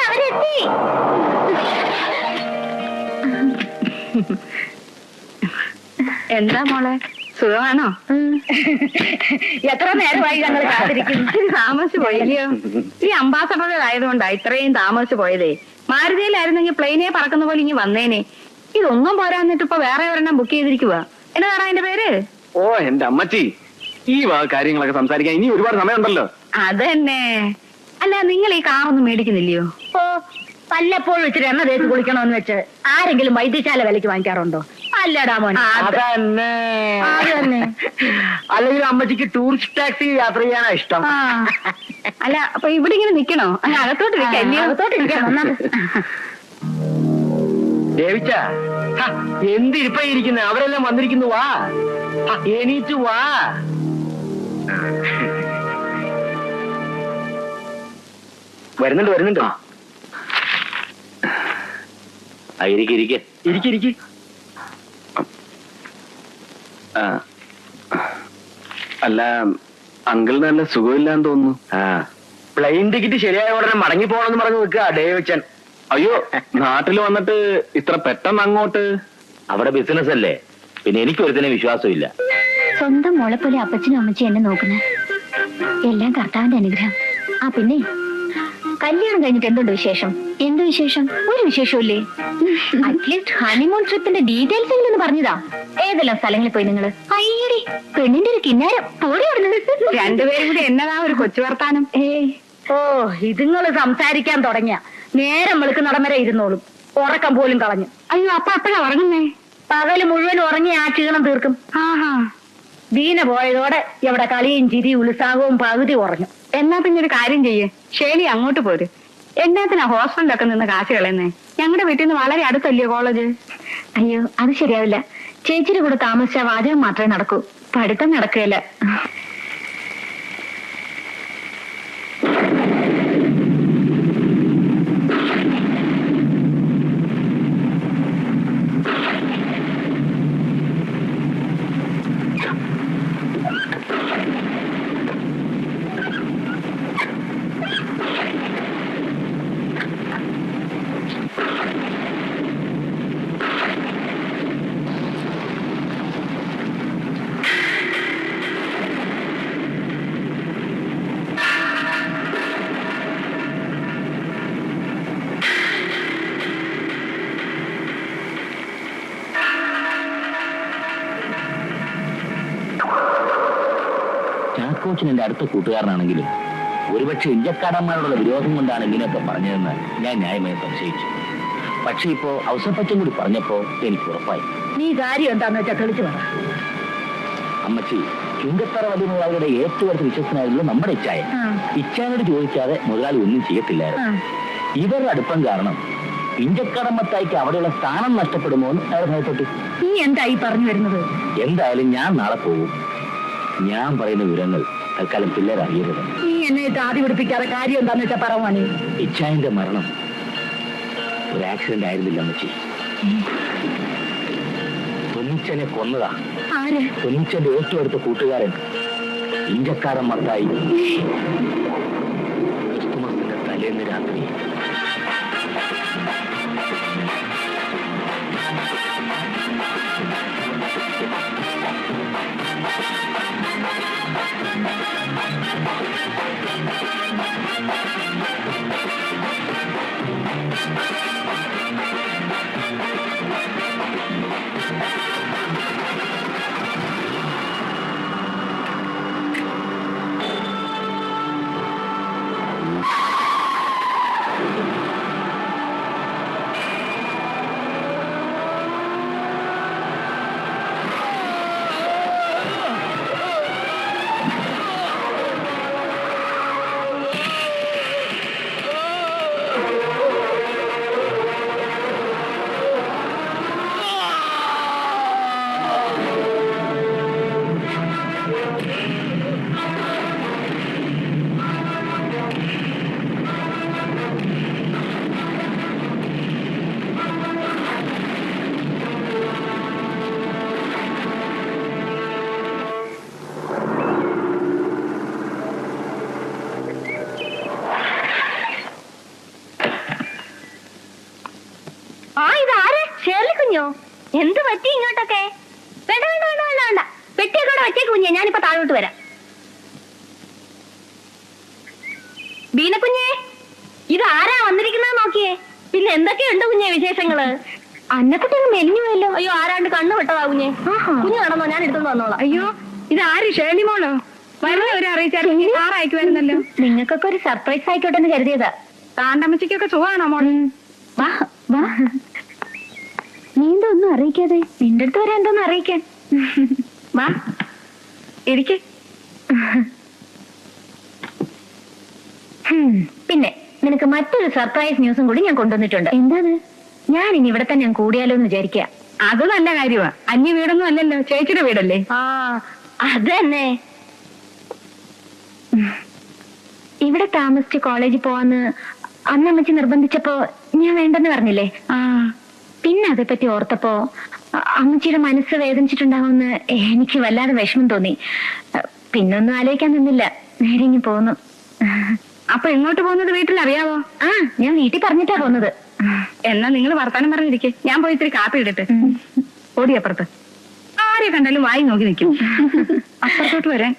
അവരെത്തി. എന്താ മോളെ, സുഖമാണോ? എത്ര നേരമായി ഞങ്ങൾ കാത്തിരിക്കുന്നു. താമസിച്ചു പോയില്ലയോ? ഈ അംബാസഡറായതുകൊണ്ടാ ഇത്രയും താമസിച്ചു പോയതേ. മാരുതിയിലായിരുന്നെങ്കിൽ പ്ലെയിനെ പറക്കുന്ന പോലെ ഇനി വന്നേനെ. ഇതൊന്നും പോരാന്നിട്ട് ഇപ്പൊ വേറെ ഒരെണ്ണം ബുക്ക് ചെയ്തിരിക്കുക. എന്നതാണ് അതിന്റെ പേര്? ഓ എന്റെ അമ്മച്ചി, ഈ കാര്യങ്ങളൊക്കെ സംസാരിക്കാൻ ഇനി ഒരുപാട് സമയമുണ്ടല്ലോ. അതന്നെ. അല്ല, നിങ്ങൾ ഈ കാറൊന്നും മേടിക്കുന്നില്ലയോ? ഓ, വല്ലപ്പോഴും ഇച്ചിരി എണ്ണ തേച്ച് കുളിക്കണമെന്ന് വെച്ച് ആരെങ്കിലും വൈദ്യശാല വിലക്ക് വാങ്ങിക്കാറുണ്ടോ? അല്ലടാ മോനെ. അതന്നെ. അല്ലെങ്കിൽ അമ്മച്ചിക്ക് ടൂറിസ്റ്റ് ടാക്സി യാത്ര ചെയ്യാനാ ഇഷ്ടം. അല്ല, അപ്പൊ ഇവിടെ ഇങ്ങനെ നിക്കണോ? അകത്തോട്ടിരിക്കാം. ദേവിച്ച, എന്തിരിപ്പായിരിക്കുന്ന? അവരെല്ലാം വന്നിരിക്കുന്നു. വാ, എണീറ്റു വാ. വരുന്നുണ്ട്. ഇരിക്കെ. അല്ല, അങ്കിളിന് നല്ല സുഖമില്ലാന്ന് തോന്നുന്നു. പ്ലെയിൻ ടിക്കറ്റ് ശരിയായ ഉടനെ മടങ്ങി പോകണമെന്ന് പറഞ്ഞു നിൽക്കുക ഡേവിച്ചൻ. അയ്യോ, നാട്ടിൽ വന്നിട്ട് ഇത്ര പെട്ടെന്ന് അങ്ങോട്ട്? അവിടെ ബിസിനസ് അല്ലേ, പിന്നെ എനിക്ക് ഒരുത്തനെ വിശ്വാസമില്ല. സ്വന്തം മോളെ പോലെ അപ്പച്ചനും അമ്മച്ചും എന്നെ നോക്കുന്ന എല്ലാം കർത്താവിന്റെ അനുഗ്രഹം. പിന്നെ കല്യാണം കഴിഞ്ഞിട്ട് എന്തുണ്ട് വിശേഷം? എന്ത് വിശേഷം? ഒരു വിശേഷമില്ലേ? അറ്റ്ലീസ്റ്റ് ഹണിമൂൺ ട്രിപ്പിന്റെ ഡീറ്റെയിൽസ് എങ്കിലും പറഞ്ഞതാ. ഏതെല്ലാം സ്ഥലങ്ങളിൽ പോയി നിങ്ങള്? അയ്യടി, പെണ്ണിന്റെ ഒരു കിന്നാരം. രണ്ടുപേരും കൂടി എന്നതാ ഒരു കൊച്ചു വർത്താനം. ഓ, ഇതുങ്ങള് സംസാരിക്കാൻ തുടങ്ങിയ നേരം വെളുക്ക് നടമര ഇരുന്നോളും. ഉറക്കം പോലും കളഞ്ഞു. അയ്യോ, അപ്പൊ അപ്പഴാ ഉറങ്ങുന്നേ? പകല് മുഴുവൻ ഉറങ്ങി ആ ക്ഷീണം തീർക്കും. ദീന പോയതോടെ എവിടെ കളിയും ചിരിയും ഉത്സാഹവും പകുതി ഉറങ്ങും. എന്നാ പിന്നെ ഒരു കാര്യം ചെയ്യേ, ഷേലി അങ്ങോട്ട് പോര്. എന്നാത്തിനാ ഹോസ്റ്റലിലൊക്കെ നിന്ന് കാശ് കളയുന്നേ? ഞങ്ങളുടെ വീട്ടിൽ നിന്ന് വളരെ അടുത്തല്ലേ കോളേജ്. അയ്യോ, അത് ശരിയാവില്ല. ചേച്ചിയുടെ കൂടെ താമസിച്ച വാചകം മാത്രമേ നടക്കൂ, പഠിത്തം നടക്കുകയില്ല. ചാക്കോച്ചൻ എന്റെ അടുത്ത കൂട്ടുകാരനാണെങ്കിലും ഒരുപക്ഷെ ഇഞ്ചക്കാടന്മാരോടുള്ള വിരോധം കൊണ്ടാണ് ഇങ്ങനെയൊക്കെ പറഞ്ഞതെന്ന് ഞാൻ ന്യായമായി സംശയിച്ചു. പക്ഷെ ഇപ്പോ ഔസപ്പച്ചൻ കൂടി പറഞ്ഞപ്പോ എനിക്ക് ഉറപ്പായി. നീ കാര്യം എന്താന്ന് വെച്ചാൽ തെളിച്ചു പറ. അമ്മച്ചി, ചുങ്കത്തറ വലിയ മുതലാളിയുടെ ഏറ്റവും അടുത്ത് വിശ്വസനായിരുന്നു നമ്മുടെ ഇച്ചായൻ. ഇച്ചായനോട് ചോദിക്കാതെ മുതലാളി ഒന്നും ചെയ്യത്തില്ലായിരുന്നു. ഇവരുടെ അടുപ്പം കാരണം ഇഞ്ചക്കടമ്പത്തായിക്ക് അവിടെയുള്ള സ്ഥാനം നഷ്ടപ്പെടുമോ എന്ന് അയാൾ ഭയപ്പെട്ടു. നീ എന്തായി പറഞ്ഞു വരുന്നത്? എന്തായാലും ഞാൻ നാളെ പോകും. ഞാൻ പറയുന്ന വിവരങ്ങൾ തൽക്കാലം പിള്ളേർ അറിയരുത്. നീ എന്നെ ആദ്യ പിടിപ്പിക്കാതെ കാര്യം എന്താന്ന് വെച്ചാൽ പറവാണി. ഇച്ചായന്റെ മരണം ഒരു ആക്സിഡന്റ് ആയിരുന്നില്ല അമ്മച്ചി. പൊന്നിച്ചനെ കൊന്നതാ. പൊന്നിച്ചന്റെ ഏറ്റവും അടുത്ത കൂട്ടുകാരൻ ഇഞ്ചക്കാരൻ മത്തായി ക്രിസ്തുമസിന്റെ തലേന്ന് രാത്രി എന്ത് പറ്റി ഇങ്ങോട്ടൊക്കെ? വേണ്ട വേണ്ട വേണ്ട വേണ്ട വേണ്ട, പെട്ടിയൊക്കെ വെച്ചേക്ക് കുഞ്ഞെ, ഞാനിപ്പോ താഴോട്ട് വരാം. ബീനക്കുഞ്ഞെ, ഇത് ആരാ വന്നിരിക്കുന്നത് നോക്കിയേ. പിന്നെ എന്തൊക്കെയുണ്ട് കുഞ്ഞെ വിശേഷങ്ങള്? അന്നക്കുട്ടി അങ്ങ് മെലിഞ്ഞു പോയല്ലോ. അയ്യോ, ആരാണ്ട് കണ്ണു വിട്ടതാ കുഞ്ഞെ. കുഞ്ഞു നടന്നോ, ഞാൻ എടുത്തോണ്ട് വന്നോളാം. അയ്യോ, ഇത് ആര്? ഷേണി മോളോ? വരുന്നവരെ അറിയിച്ചായിരുന്നു. ആറായിക്ക് വരുന്നല്ലോ. നിങ്ങൾക്കൊക്കെ ഒരു സർപ്രൈസ് ആയിക്കോട്ടെ എന്ന് കരുതിയതാ. താണ്ടമ്മച്ചിക്കൊക്കെ സുഖമാണോ മോള്? വാ വാ, നീ എന്തോന്നും അറിയിക്കാതെ? നിന്റെ അടുത്ത് വരെ എന്തോന്നും അറിയിക്കാൻ. വാ ഇരിക്കെ. പിന്നെ നിനക്ക് മറ്റൊരു സർപ്രൈസ് ന്യൂസും കൂടി ഞാൻ കൊണ്ടുവന്നിട്ടുണ്ട്. എന്താണ്? ഞാൻ ഇനി ഇവിടെ തന്നെ ഞാൻ കൂടിയാലോ എന്ന് വിചാരിക്കുക. അത് നല്ല കാര്യമാ. അന്യ വീടൊന്നും അല്ലല്ലോ, ചേച്ചിയുടെ വീടല്ലേ? ആ അത് തന്നെ. ഇവിടെ താമസിച്ച് കോളേജിൽ പോവാന്ന് അന്നമ്മച്ചി നിർബന്ധിച്ചപ്പോ ഞാൻ വേണ്ടെന്ന് പറഞ്ഞില്ലേ? ആ, പിന്നെ അതേപ്പറ്റി ഓർത്തപ്പോ അമ്മച്ചിയുടെ മനസ്സ് വേദനിച്ചിട്ടുണ്ടാവുമെന്ന് എനിക്ക് വല്ലാതെ വിഷമം തോന്നി. പിന്നൊന്നും ആലോചിക്കാൻ നിന്നില്ല, നേരെ ഇങ്ങ് പോന്നു. അപ്പൊ എങ്ങോട്ട് പോകുന്നത് വീട്ടിൽ അറിയാവോ? ആ, ഞാൻ വീട്ടിൽ പറഞ്ഞിട്ടാ പോന്നത്. എന്നാ നിങ്ങൾ വർത്താനം പറഞ്ഞിരിക്കെ, ഞാൻ പോയി ഇത്തിരി കാപ്പി ഇടട്ടെ. ഓടി അപ്പുറത്ത്. ആരെ കണ്ടാലും വായി നോക്കി നിൽക്കും. അപ്പുറത്തോട്ട് വരാൻ.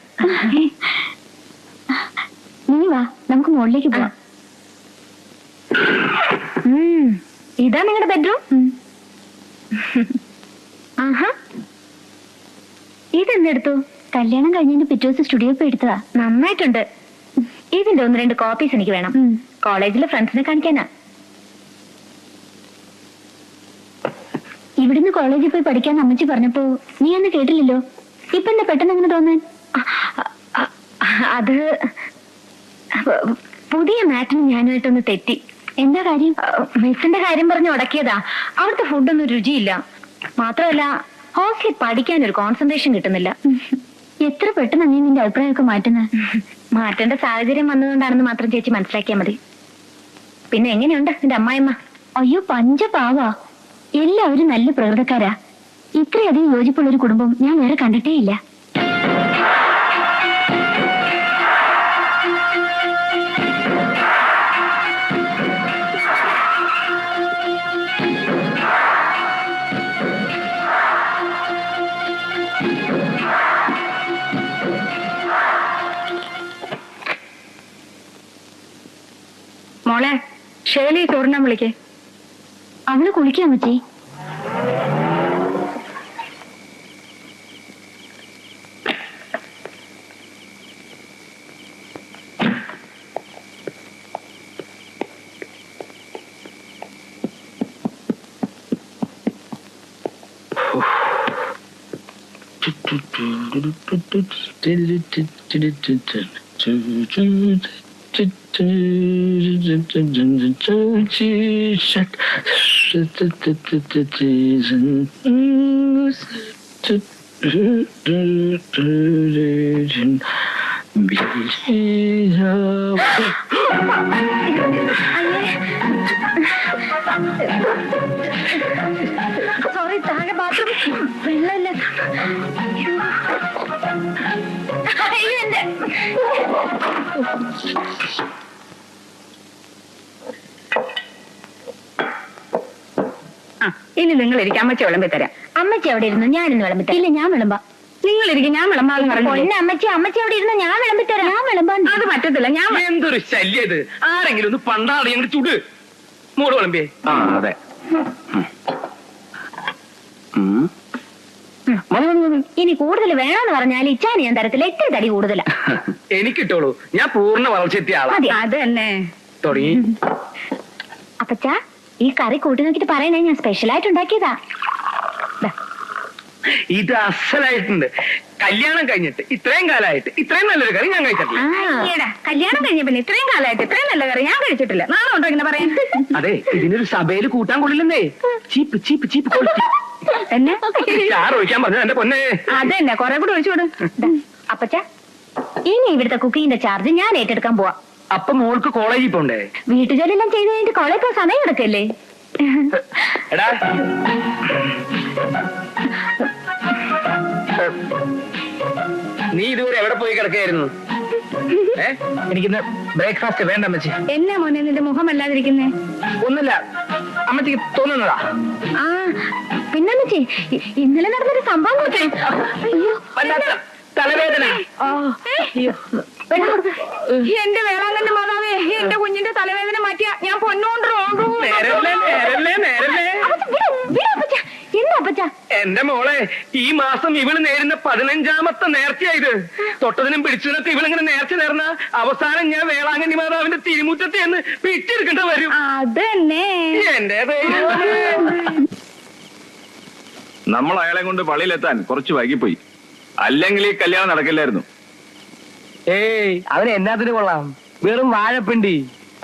നീ വാ, നമുക്ക് മുകളിലേക്ക് പോവാം. ഇതാ നിങ്ങളുടെ ബെഡ്റൂം. ആഹാ, ഇതെന്തെടുത്തു? കല്യാണം കഴിഞ്ഞതിന് പിറ്റേ ദിവസം സ്റ്റുഡിയോ പോയി എടുത്തതാ. നന്നായിട്ടുണ്ട്. ഇതിന്റെ 1-2 കോപ്പീസ് എനിക്ക് വേണം. കോളേജിലെ ഫ്രണ്ട്സിനെ കാണിക്കാനാ. ഇവിടുന്ന് കോളേജിൽ പോയി പഠിക്കാൻ അമ്മച്ചി പറഞ്ഞപ്പോ നീ അന്ന് കേട്ടില്ലല്ലോ. ഇപ്പൊ എന്താ പെട്ടെന്ന് അങ്ങനെ തോന്നാൻ? അത് പുതിയ മാറ്റിന് ഞാനുമായിട്ടൊന്ന് തെറ്റി. എന്താ കാര്യം? മെസ്സിന്റെ കാര്യം പറഞ്ഞ് ഉടക്കിയതാ. അവിടുത്തെ ഫുഡൊന്നും രുചിയില്ല. മാത്രമല്ല ഹോസ്റ്റലിൽ പഠിക്കാൻ ഒരു കോൺസെൻട്രേഷൻ കിട്ടുന്നില്ല. എത്ര പെട്ടെന്ന് നീ നിന്റെ അഭിപ്രായമൊക്കെ മാറ്റുന്നത്? മാറ്റേണ്ട സാഹചര്യം വന്നതുകൊണ്ടാണെന്ന് മാത്രം ചേച്ചി മനസ്സിലാക്കിയാൽ മതി. പിന്നെ എങ്ങനെയുണ്ട് നിന്റെ അമ്മായിമ്മ? അയ്യോ, പഞ്ചപാവാ. എല്ലാവരും നല്ല പ്രകൃതക്കാരാ. ഇത്രയധികം യോജിപ്പുള്ള ഒരു കുടുംബം ഞാൻ വേറെ കണ്ടിട്ടേ ഇല്ല. മോളെ, ഷേലി ചോറിനാൻ വിളിക്കേ. അവള് കുളിക്കാൻ പറ്റി. സോറി, താഴെ ബാത്റൂം വെള്ളമില്ല. ഇനി നിങ്ങൾ ഇരിക്കും, അമ്മച്ചി വിളമ്പി തരാം. അമ്മച്ചി അവിടെ ഇരുന്നു, ഞാനിന്ന് വിളമ്പിത്തരാം. ഇല്ല, ഞാൻ വിളമ്പാ. നിങ്ങൾ ഇരിക്കും, ഞാൻ വിളമ്പാന്ന് പറഞ്ഞു. അമ്മച്ചി അമ്മച്ചി അവിടെ ഇരുന്ന് ഞാൻ വിളമ്പിത്തരാം. ഞാൻ വിളമ്പാൻ. അത് പറ്റത്തില്ല. ഞാൻ എന്തൊരു ശല്യം ഇത്. ആരെങ്കിലും ഒന്ന് പണ്ടാടി ഞങ്ങൾ ചുട് മൂട് വിളമ്പിയേ. ആ അതെ. ഇനി കൂടുതൽ വേണമെന്ന് പറഞ്ഞാൽ ഇച്ചാന് ഞാൻ തരത്തില്ല. ഇത്തിരി തടി കൂടുതലാ. എനിക്കിട്ടോളൂ, ഞാൻ പൂർണ്ണ വളർച്ചെത്തിയ ആളാ. അത് തന്നെ തുടങ്ങി. അപ്പച്ചാ, ഈ കറി കൂട്ടി നോക്കിട്ട് പറയണേ, ഞാൻ സ്പെഷ്യലായിട്ട് ഉണ്ടാക്കിയതാ. ഇത് അസലായിട്ടുണ്ട്. കല്യാണം കഴിഞ്ഞിട്ട് ഇത്രയും കാലമായിട്ട് ഇത്രയും നല്ലൊരു കറി ഞാൻ കഴിച്ചിട്ടില്ല. കല്യാണം കഴിഞ്ഞ പിന്നെ ഇത്രയും കാലമായിട്ട് ഇത്രയും നല്ല കറി ഞാൻ കഴിച്ചിട്ടില്ല. നാളെ ഉണ്ടോ ഇങ്ങനെ പറയാൻ? അതെ, ഇതിനൊരു സഭയിൽ കൂട്ടാൻ കൊള്ളില്ലെന്നേ. ചീപ്പ് ചീപ്പ് ചീപ്പ് എന്നെ ചാറ് ഒഴിക്കാൻ പറഞ്ഞു എന്റെ പൊന്നെ. അതെന്നെ കുറെ കൂടെ ഒഴിച്ചോട്. അപ്പച്ചാ, ഇനി ഇവിടുത്തെ കുക്കിങ്ങിന്റെ ചാർജ് ഞാൻ ഏറ്റെടുക്കാൻ പോവാ. അപ്പൊ മോൾക്ക് കോളേജിൽ പോണ്ടേ? വീട്ടുജോലിയെല്ലാം ചെയ്ത് കഴിഞ്ഞിട്ട് കോളേജിൽ പോകാൻ സമയം എടുക്കല്ലേ? എടാ, നീ ഇതുവരെ എവിടെ പോയി കിടക്കായിരുന്നു? എനിക്കിന്ന് ബ്രേക്ക്ഫാസ്റ്റ് വേണ്ട അമ്മച്ചി. എന്നാ മോനെ നിന്റെ മുഖം അല്ലാതിരിക്കുന്നേ? ഒന്നുമില്ല, അമ്മച്ചിക്ക് തോന്നുന്നതാ? ആ പിന്നമ്മച്ചി ഇന്നലെ നടന്നൊരു സംഭവം നോക്കേ. അയ്യോ വല്ലാത്ത തലവേദന. എന്റെ വേളാങ്കണ്ണി മാതാവേ, എന്റെ കുഞ്ഞിന്റെ തലവേദന മാറ്റിയ ഞാൻ പൊന്നോണ്ട് എന്താ അപ്പച്ച? എന്റെ മോളെ, ഈ മാസം ഇവള് നേരുന്ന 15ാമത്തെ നേർച്ചയായത്. തൊട്ടതിനും പിടിച്ചതിനൊക്കെ ഇവളിങ്ങനെ നേർച്ച നേർന്ന അവസാനം ഞാൻ വേളാങ്കണ്ണി മാതാവിന്റെ തിരുമുറ്റത്തെ എന്ന് പിടിച്ചെടുക്കേണ്ട വരും. അതന്നെ എന്റെ നമ്മൾ അയാളെ കൊണ്ട് പള്ളിയിലെത്താൻ കുറച്ച് വൈകിപ്പോയി. അല്ലെങ്കിൽ ഈ കല്യാണം നടക്കില്ലായിരുന്നു. ഏയ് അവന് എന്നാത്തിന് കൊള്ളാം? വെറും വാഴപ്പിണ്ടി.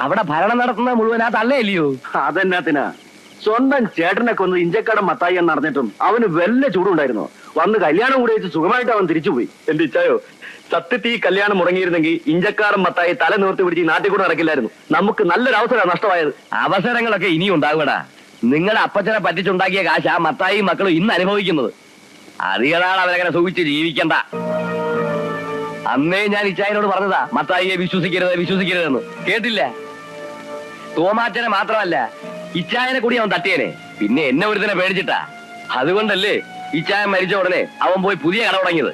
അവിടെ ഭരണം നടത്തുന്ന മുഴുവൻ ആ തള്ളയല്ലയോ? അതെന്നാത്തിനാ? സ്വന്തം ചേട്ടനെ കൊന്ന് ഇഞ്ചക്കടം മത്തായി എന്ന് അറിഞ്ഞിട്ടും അവന് വല്ല ചൂടുണ്ടായിരുന്നു. വന്ന് കല്യാണം കൂടി വെച്ച് സുഖമായിട്ട് അവൻ തിരിച്ചുപോയി. എന്റെ ഇച്ചായോ, സത്യത്തിൽ ഈ കല്യാണം മുടങ്ങിയിരുന്നെങ്കിൽ ഇഞ്ചക്കാടൻ മത്തായി തല നിവർത്തി പിടിച്ച് നാട്ടിൽ കൂടെ നടക്കില്ലായിരുന്നു. നമുക്ക് നല്ലൊരു അവസരമാണ് നഷ്ടമായത്. അവസരങ്ങളൊക്കെ ഇനിയും ഉണ്ടാകൂടാ. നിങ്ങളുടെ അപ്പച്ചനെ പറ്റിച്ചുണ്ടാക്കിയ കാശ് ആ മത്തായി മക്കളും ഇന്ന് അനുഭവിക്കുന്നത്. അധികനാൾ അവരങ്ങനെ സുഖിച്ച് ജീവിക്കണ്ട. അന്നേ ഞാൻ ഇച്ചായനോട് പറഞ്ഞതാ മത്തായിയെ വിശ്വസിക്കരുതെന്ന്. കേട്ടില്ല? തോമാച്ചനെ മാത്രമല്ല, ഇച്ചായനെ കൂടി അവൻ തട്ടിയനെ. പിന്നെ എന്നെ ഒരുത്തനെ പേടിച്ചിട്ടാ. അതുകൊണ്ടല്ലേ ഇച്ചായൻ മരിച്ച ഉടനെ അവൻ പോയി പുതിയ കട തുടങ്ങിയത്.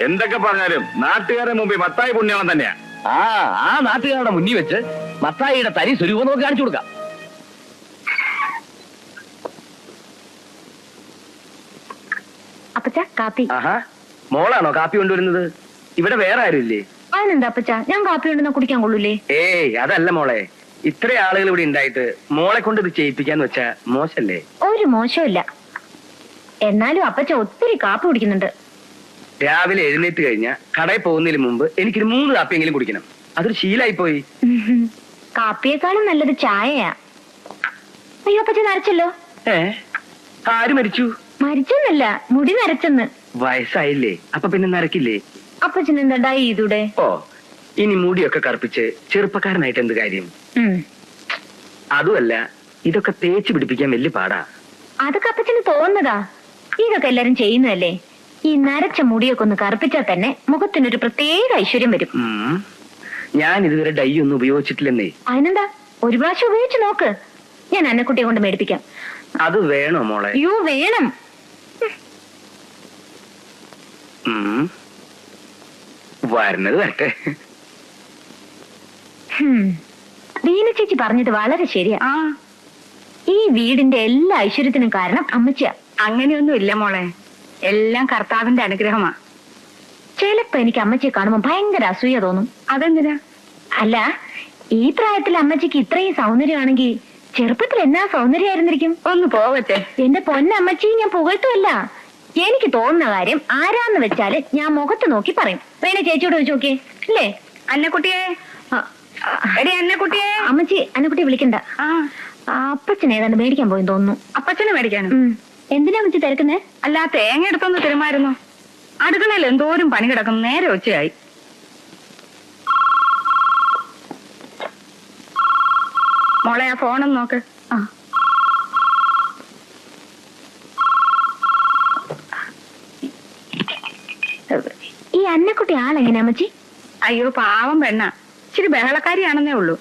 എന്തൊക്കെ പറഞ്ഞാലും നാട്ടുകാരുടെ മുമ്പിൽ മത്തായി പുണ്യവൻ തന്നെയാ. ആ നാട്ടുകാരുടെ മുന്നിൽ വെച്ച് മത്തായിയുടെ തനി സ്വരൂപം നമുക്ക് കാണിച്ചു കൊടുക്കാം. അപ്പച്ച കാപ്പി. ആഹാ, മോളാണോ കാപ്പി കൊണ്ടുവരുന്നത്? ഇവിടെ വേറെ ആരുമില്ലേ? അതിനെന്താ അപ്പച്ച, ഞാൻ കാപ്പി കൊണ്ടുവന്നാ കുടിക്കാൻ കൊള്ളൂലേ? ഏയ് അതല്ല മോളെ, ഇത്ര ആളുകൾ ഇവിടെ ഉണ്ടായിട്ട് മോളെ കൊണ്ട് ഇത് ചെയ്യിപ്പിക്കാന്ന് വെച്ചാ മോശല്ലേ? ഒരു മോശമില്ല. എന്നാലും അപ്പച്ച ഒത്തിരി കാപ്പി കുടിക്കുന്നുണ്ട്. രാവിലെ എഴുന്നേറ്റ് കഴിഞ്ഞാ കടയിൽ പോകുന്നതിന് മുമ്പ് എനിക്കൊരു 3 കാപ്പിയെങ്കിലും കുടിക്കണം. അതൊരു ശീലായി പോയി. കാപ്പിയേക്കാളും നല്ലത് ചായയാ. അയ്യോ അപ്പച്ച നരച്ചല്ലോ. ആര് മരിച്ചു? മരിച്ചെന്നല്ല, മുടി നരച്ചെന്ന്. വയസ്സായില്ലേ, അപ്പൊ പിന്നെ നരക്കില്ലേ? അപ്പച്ചൻ എന്താ ഡൈ ചെയ്തൂടെ? ഓ, ഇനി മുടിയൊക്കെ കറുപ്പിച്ച് ചെറുപ്പക്കാരനായിട്ട് എന്ത് കാര്യം? അതുമല്ല, ഇതൊക്കെ തേച്ച് പിടിപ്പിക്കാൻ വലിയ പാടാ. അതൊക്കെ അപ്പച്ചന് തോന്നുന്നതാ. ഇതൊക്കെ എല്ലാരും ചെയ്യുന്നതല്ലേ. ഈ നരച്ച മുടിയൊക്കെ ഒന്ന് കറുപ്പിച്ചാൽ തന്നെ മുഖത്തിനൊരു പ്രത്യേക ഐശ്വര്യം വരും. ഞാൻ ഇതുവരെ ഡൈ ഒന്നും ഉപയോഗിച്ചിട്ടില്ലെന്നേ. അതിനെന്താ, ഒരു പ്രാവശ്യം ഉപയോഗിച്ച് നോക്ക്. ഞാൻ അന്നക്കുട്ടിയെ കൊണ്ട് മേടിപ്പിക്കാം. അത് വേണോ മോളെ? അയ്യോ വേണം. വരുന്നത് വരട്ടെ. ദീന ചേച്ചി പറഞ്ഞത് വളരെ ശരിയാ. ഈ വീടിന്റെ എല്ലാ ഐശ്വര്യത്തിനും കാരണം അമ്മച്ചിയാ. അങ്ങനെയൊന്നും ഇല്ല മോളെ, എല്ലാം കർത്താവിന്റെ അനുഗ്രഹമാ. ചിലപ്പോ എനിക്ക് അമ്മച്ചിയെ കാണുമ്പോ ഭയങ്കര അസൂയ തോന്നും. അതെന്തിനാ? അല്ല, ഈ പ്രായത്തിൽ അമ്മച്ചിക്ക് ഇത്രയും സൗന്ദര്യമാണെങ്കിൽ ചെറുപ്പത്തിൽ എന്നാ സൗന്ദര്യമായിരുന്നിരിക്കും. ഒന്ന് പോവട്ടെ. എന്റെ പൊന്നമ്മച്ചി, ഞാൻ പുകഴ്ത്തുമല്ല. എനിക്ക് തോന്നുന്ന കാര്യം ആരാന്ന് വെച്ചാല് ഞാൻ മുഖത്ത് നോക്കി പറയും. വേണേ ചേച്ചിയോട് ചോദിച്ചു നോക്കിയേ. അല്ലേ അന്നക്കുട്ടിയെ? എടി അന്നക്കുട്ടിയെ. അമ്മച്ചി അന്നക്കുട്ടിയെ വിളിക്കണ്ട. അപ്പച്ചനെ ഏതാണ്ട് മേടിക്കാൻ പോയി തോന്നുന്നു. അപ്പച്ചനെ മേടിക്കാനും? എന്തിനാ അമ്മച്ചി തിരക്കുന്നേ? അല്ല, തേങ്ങ എടുത്തൊന്ന് തിരുമായിരുന്നു. അടുക്കളയിൽ എന്തോരം പണി കിടക്കുന്നു. നേരെ ഉച്ചയായി. മോളെ ആ ഫോണൊന്ന് നോക്ക്. ഈ അന്നക്കുട്ടി ആളെങ്ങനെ അമ്മച്ചി? അയ്യോ പാവം പെണ്ണ, ഇച്ചിരി ബഹളക്കാരിയാണെന്നേ ഉള്ളൂ.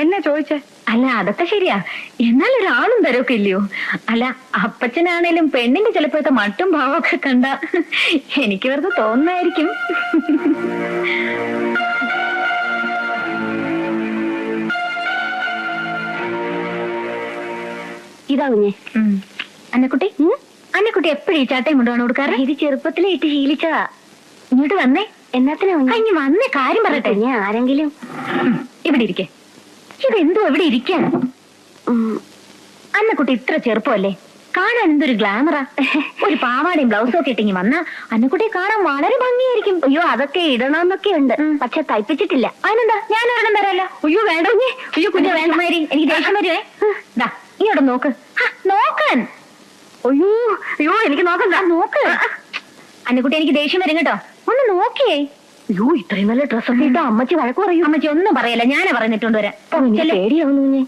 എന്നെ ചോദിച്ചേ? അല്ല അതൊക്കെ ശരിയാ, എന്നാൽ ഒരാളും തരൊക്കെ ഇല്ലയോ? അല്ല അപ്പച്ചനാണേലും പെണ്ണിന്റെ ചിലപ്പോഴത്തെ മട്ടും ഭാവമൊക്കെ കണ്ട എനിക്ക് വെറുതെ തോന്നുന്നായിരിക്കും. ഇതാ കുഞ്ഞെ അന്നക്കുട്ടി. അന്നക്കുട്ടി എപ്പോഴും ഈ ചാട്ടയും കൊണ്ടുപോകണം കൊടുക്കാറ്? ഇത് ചെറുപ്പത്തിലെ ഇട്ട് ശീലിച്ചതാ. ഇങ്ങോട്ട് വന്നേ. എന്നാത്തിനാ ഇനി വന്നേ? കാര്യം പറയട്ടെ. ഞാൻ ആരെങ്കിലും ഇവിടെ ഇരിക്കേ. ഇതെന്തോ ഇവിടെ ഇരിക്കാൻ? അന്നക്കുട്ടി ഇത്ര ചെറുപ്പമല്ലേ, കാണാൻ എന്തൊരു ഗ്ലാമറാ. ഒരു പാവാടയും ബ്ലൗസും ഒക്കെ ഇട്ടിങ്ങി വന്നാ അന്നക്കുട്ടിയെ കാണാൻ വളരെ ഭംഗിയായിരിക്കും. അയ്യോ അതൊക്കെ ഇടണമെന്നൊക്കെ ഉണ്ട്, പക്ഷെ തയ്പ്പിച്ചിട്ടില്ല. അതിനെന്താ, ഞാൻ ഒരെണ്ണം തരാമല്ലോ. അയ്യോ വേണ്ട കുഞ്ഞേ. അയ്യോ കുഞ്ഞെ വേണ്ട മാരി, എനിക്ക് ദേഷ്യം വരുവേ. ദാ ഇങ്ങോട്ട് നോക്ക്. നോക്കാൻ. അയ്യോ അയ്യോ എനിക്ക് നോക്കണ്ട. നോക്ക് അന്നക്കുട്ടി, എനിക്ക് ദേഷ്യം വരും കേട്ടോ. ഒന്ന് നോക്കിയേ. അയ്യോ ഇത്രയും നല്ല ഡ്രസ്സൊക്കെ ഇട്ടോ അമ്മച്ചി വഴക്ക് പറയും. അമ്മച്ചി ഒന്നും പറയല്ല, ഞാനാ പറഞ്ഞിട്ടുണ്ട് വരാൻ. പേടിയാവുന്നു.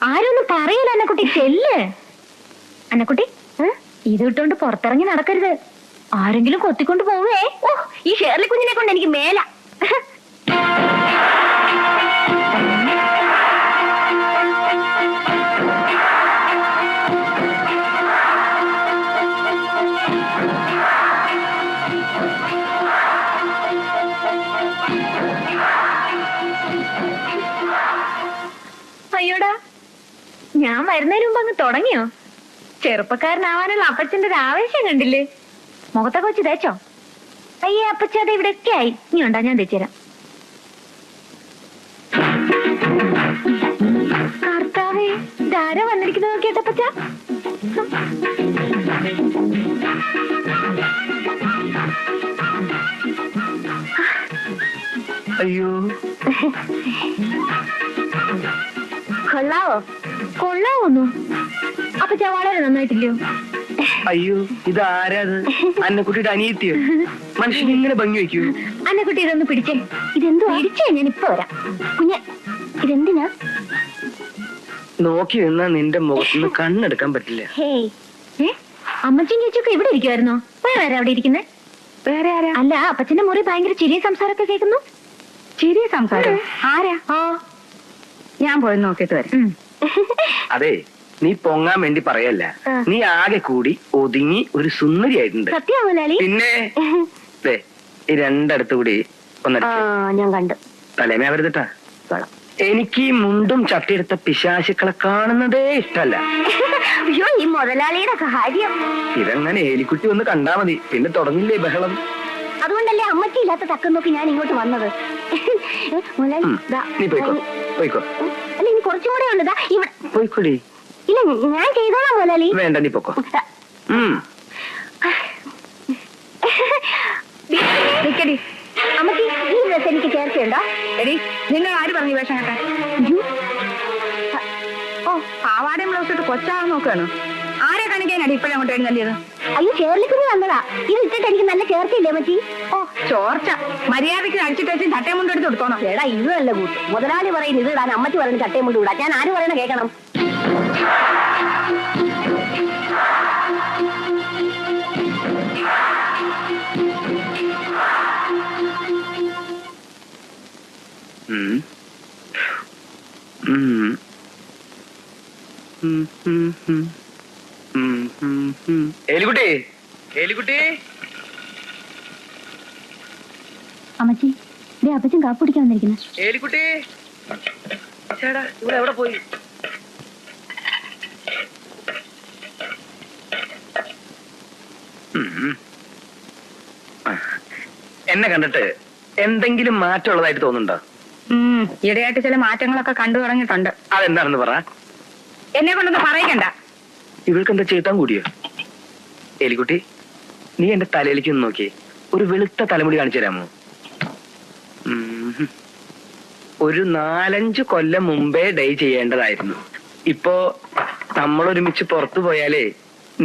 ആരൊന്നും പറയല അന്നക്കുട്ടി. ചെല്ല് അന്നക്കുട്ടി. ഇത് ഇട്ടോണ്ട് പുറത്തിറങ്ങി നടക്കരുത്, ആരെങ്കിലും കൊത്തിക്കൊണ്ട് പോവേ. ഓ ഈ ഷേർലി കുഞ്ഞിനെ കൊണ്ട് എനിക്ക് മേല. അയ്യോടാ, ഞാൻ വരുന്നതിന് മുമ്പ് അങ്ങ് തുടങ്ങിയോ? ചെറുപ്പക്കാരനാവാനുള്ള അപ്പച്ചന്റെ ഒരു ആവേശം കണ്ടില്ലേ? മുഖത്തൊക്കെ വെച്ച് തേച്ചോ? അയ്യേ അപ്പച്ച, അത് ഇവിടെയൊക്കെ ആയി. നീ ഉണ്ടാ, ഞാൻ തേച്ചുതരാം. കർത്താവേ, ഇതാരാ വന്നിരിക്കുന്നത് നോക്കിയേട്ടപ്പച്ച? അയ്യോ, കൊള്ളാവോ? കൊള്ളാവോന്നു? അപ്പച്ച വളരെ നന്നായിട്ടില്ലയോ? അയ്യോ, ഇതാരാത്? അന്നക്കുട്ടിയുടെ അനിയത്തിയോ? മനുഷ്യൻ ഇങ്ങനെ ഭംഗി വെക്കൂ? അന്നക്കുട്ടി ഇതൊന്ന് പിടിച്ചേ. ഇതെന്തോ പിടിച്ചേ, ഞാൻ ഇപ്പൊ വരാം. കുഞ്ഞ, ഇതെന്തിനാ? നോക്കി നിന്നാ നിന്റെ മുഖത്തുനിന്ന് കണ്ണെടുക്കാൻ പറ്റില്ല. ഹേയ്, അമ്മച്ചും ചേച്ചിയൊക്കെ ഇവിടെ ഇരിക്കുവായിരുന്നോ? വേറെ ആരാ അവിടെ ഇരിക്കുന്നേ? വേറെ ആരാ? അല്ല, അപ്പച്ചന്റെ മുറി ഭയങ്കര ചിരിയ സംസാരമൊക്കെ കേൾക്കുന്നു. ചിരിയ സംസാരം? ആരാ? ആ, ഞാൻ പോയി നോക്കിട്ട് വരാം. അതെ, നീ പൊങ്ങാൻ വേണ്ടി പറയല്ല. ആ. നീ ആകെ കൂടി ഒതുങ്ങി ഒരു സുന്ദരിയായിട്ടുണ്ട്. സത്യം മുതലാളി? പിന്നെ ദേ, ഈ രണ്ടടുത്ത് കൂടി ആ, ഒന്നടിച്ച് ഞാൻ കണ്ടു. തലേമേ വരുതട്ടാ. എനിക്ക് ഈ മുണ്ടും ചട്ടിയെടുത്ത പിശാചുക്കളെ കാണുന്നതേ ഇഷ്ടല്ല. അയ്യോ, ഈ മുതലാളിയുടെ കാര്യം. ഇതങ്ങനെ എലിക്കുട്ടി ഒന്ന് കണ്ടാ മതി, പിന്നെ തുടങ്ങില്ലേ ബഹളം. അതുകൊണ്ടല്ലേ അമ്മച്ചി ഇല്ലാത്ത തക്കം നോക്കി ഞാൻ ഇങ്ങോട്ട് വന്നത്. മുതലാളി, ദാ, നീ പോയിക്കോ, പോയിക്കോ, അല്ല, ഇനി കുറച്ചും കൂടെ ഉണ്ട്. ദാ ഇവിടെ. പോയിക്കോടി. ഇല്ല, ഞാൻ ചെയ്തോളാം മുതലാളി. വേണ്ട, നീ പൊക്കോ. നിക്കടി. അമ്മച്ചി, ഈ ഡ്രസ് എനിക്ക് ചേർച്ചയുണ്ടോ? എടി, നിങ്ങൾ ആര് പറഞ്ഞു വേഷം കേട്ടെ? ഓ, പാവാടയും ബ്ലൗസ് ഇട്ട് കൊച്ചാകാൻ നോക്കുകയാണ്. ആരെ കാണിക്കാനടി ഇപ്പഴേ അങ്ങോട്ട് എഴുന്നള്ളിയത്? അയ്യോ, ചേർലിക്കുറി വന്നതാ. ഇത് ഇട്ടിട്ട് എനിക്ക് നല്ല ചേർച്ചയില്ലേ അമ്മച്ചി? ഓ, ചോർച്ച. മര്യാദയ്ക്ക് അടിച്ചിട്ട് വെച്ച് തട്ടയും കൊണ്ട് എടുത്ത് കൊടുത്തോണം. എടാ, ഇത് നല്ല കൂട്ട്. മുതലാളി പറയുന്നത് ഇത് ഇടാൻ, അമ്മച്ചി പറയുന്നത് ചട്ടയും കൊണ്ട് വിടാം. ഞാൻ ആര് പറയണ കേൾക്കണം? എലിക്കുട്ടി, എലിക്കുട്ടി. അമ്മച്ചി, ദേ അപ്പച്ചൻ കാപ്പ് കുടിക്കാൻ വന്നിരിക്കുന്നു. എലിക്കുട്ടി, ചേടാ, ഇവിടെ എവിടെ പോയി? എന്നെ കണ്ടിട്ട് എന്തെങ്കിലും മാറ്റമുള്ളതായിട്ട് തോന്നുന്നുണ്ടോ? ഈയിടെയായിട്ട് ചില മാറ്റങ്ങളൊക്കെ കണ്ടു തുടങ്ങിയിട്ടുണ്ട്. അതെന്താണെന്ന് പറ. എന്നെ കൊണ്ടൊന്ന് പറയിക്കണ്ട. ഇവൾക്ക് എന്താ ചെയ്താൻ കൂടിയോ? എലിക്കുട്ടി, നീ എന്റെ തലയിലേക്ക് ഒന്ന് നോക്കി. ഒരു വെളുത്ത തലമുടി കാണിച്ചു തരാമോ? ഒരു 4-5 കൊല്ലം മുമ്പേ ഡൈ ചെയ്യേണ്ടതായിരുന്നു. ഇപ്പോ നമ്മൾ ഒരുമിച്ച് പുറത്തു പോയാലേ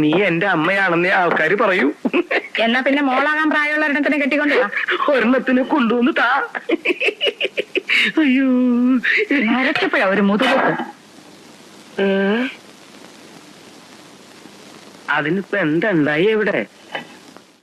നീ എന്റെ അമ്മയാണെന്നേ ആൾക്കാര് പറയൂ. എന്നാ പിന്നെ മോളാകാൻ പ്രായമുള്ള ഒരെണ്ണത്തിനെ കെട്ടിക്കൊണ്ടുവാ. ഒരെണ്ണത്തിനെ കൊണ്ടുവന്ന് താ. അയ്യോ, നരച്ചപ്പോഴാ ഒരു മുതുകത്ത്. അതിനിപ്പോ എന്താ ഉണ്ടായി? എവിടെ